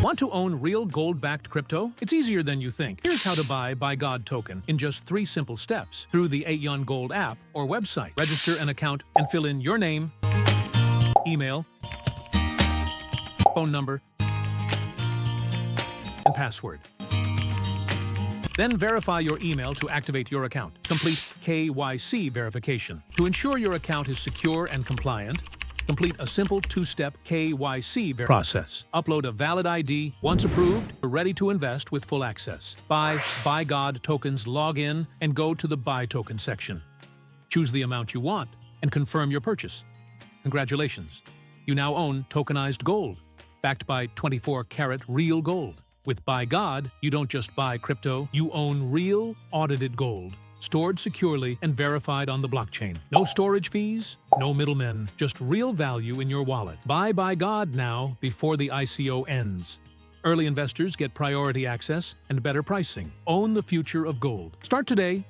Want to own real gold-backed crypto? It's easier than you think. Here's how to buy BIGOD Token in just 3 simple steps through the Aeon Gold app or website. Register an account and fill in your name, email, phone number, and password. Then verify your email to activate your account. Complete KYC verification. To ensure your account is secure and compliant, complete a simple 2-step KYC process. Upload a valid ID. Once approved, you're ready to invest with full access. Buy BIGOD Tokens, log in, and go to the Buy Token section. Choose the amount you want and confirm your purchase. Congratulations. You now own tokenized gold, backed by 24-karat real gold. With BIGOD, you don't just buy crypto, you own real, audited gold, stored securely and verified on the blockchain. No storage fees, no middlemen, just real value in your wallet. Buy BIGOD now before the ICO ends. Early investors get priority access and better pricing. Own the future of gold. Start today.